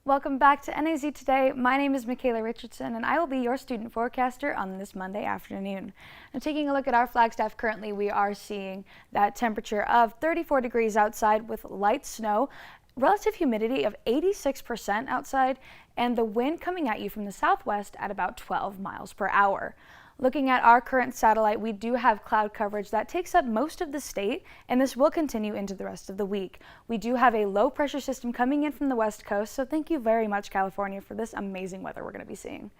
Welcome back to NAZ Today. My name is Michaela Richardson and I will be your student forecaster on this Monday afternoon. Now, taking a look at our Flagstaff, currently we are seeing that temperature of 34 degrees outside with light snow, relative humidity of 86% outside, and the wind coming at you from the southwest at about 12 miles per hour. Looking at our current satellite, we do have cloud coverage that takes up most of the state, and this will continue into the rest of the week. We do have a low pressure system coming in from the west coast, so thank you very much, California, for this amazing weather we're going to be seeing.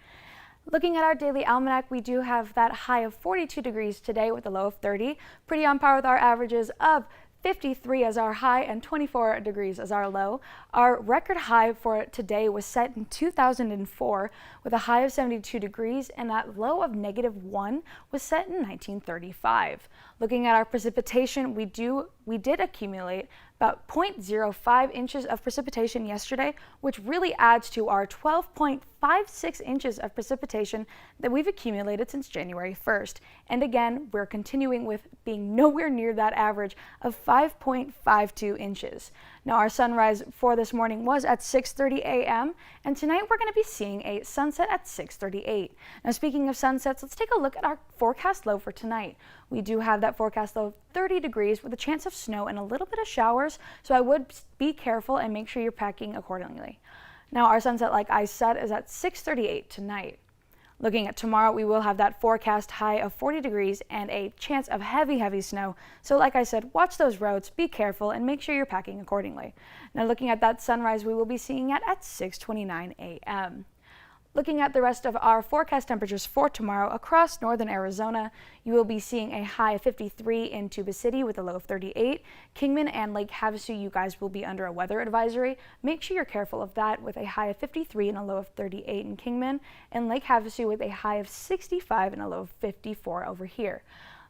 Looking at our daily almanac, we do have that high of 42 degrees today with a low of 30, pretty on par with our averages of 53 as our high and 24 degrees as our low. Our record high for today was set in 2004 with a high of 72 degrees, and that low of -1 was set in 1935. Looking at our precipitation, we did accumulate about 0.05 inches of precipitation yesterday, which really adds to our 12.56 inches of precipitation that we've accumulated since January 1st. And again, we're continuing with being nowhere near that average of 5.52 inches. Now, our sunrise for this morning was at 6:30 a.m. and tonight we're going to be seeing a sunset at 6:38. Now, speaking of sunsets, let's take a look at our forecast low for tonight. We do have that forecast low of 30 degrees with a chance of snow and a little bit of showers, so I would be careful and make sure you're packing accordingly. Now, our sunset, like I said, is at 6:38 tonight. Looking at tomorrow, we will have that forecast high of 40 degrees and a chance of heavy snow. So like I said, watch those roads, be careful, and make sure you're packing accordingly. Now, looking at that sunrise, we will be seeing it at 6:29 a.m. Looking at the rest of our forecast temperatures for tomorrow across northern Arizona, you will be seeing a high of 53 in Tuba City with a low of 38. Kingman and Lake Havasu, you guys will be under a weather advisory. Make sure you're careful of that with a high of 53 and a low of 38 in Kingman, and Lake Havasu with a high of 65 and a low of 54 over here.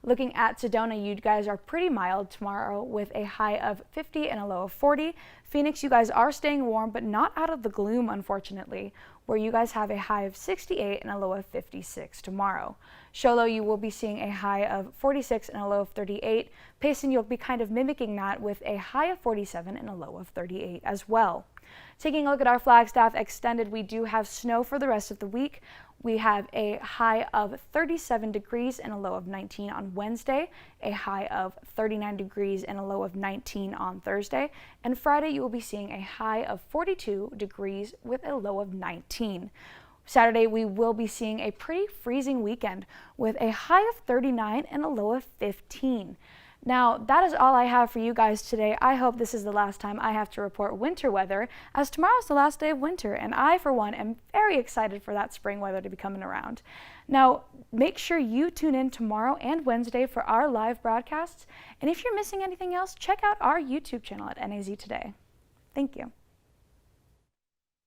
Looking at Sedona, you guys are pretty mild tomorrow with a high of 50 and a low of 40. Phoenix, you guys are staying warm, but not out of the gloom, unfortunately, where you guys have a high of 68 and a low of 56 tomorrow. Show Low, you will be seeing a high of 46 and a low of 38. Payson, you'll be kind of mimicking that with a high of 47 and a low of 38 as well. Taking a look at our Flagstaff extended, we do have snow for the rest of the week. We have a high of 37 degrees and a low of 19 on Wednesday, a high of 39 degrees and a low of 19 on Thursday, and Friday you will be seeing a high of 42 degrees with a low of 19. Saturday we will be seeing a pretty freezing weekend with a high of 39 and a low of 15. Now, that is all I have for you guys today. I hope this is the last time I have to report winter weather, as tomorrow's the last day of winter, and I, for one, am very excited for that spring weather to be coming around. Now, make sure you tune in tomorrow and Wednesday for our live broadcasts, and if you're missing anything else, check out our YouTube channel at NAZ Today. Thank you.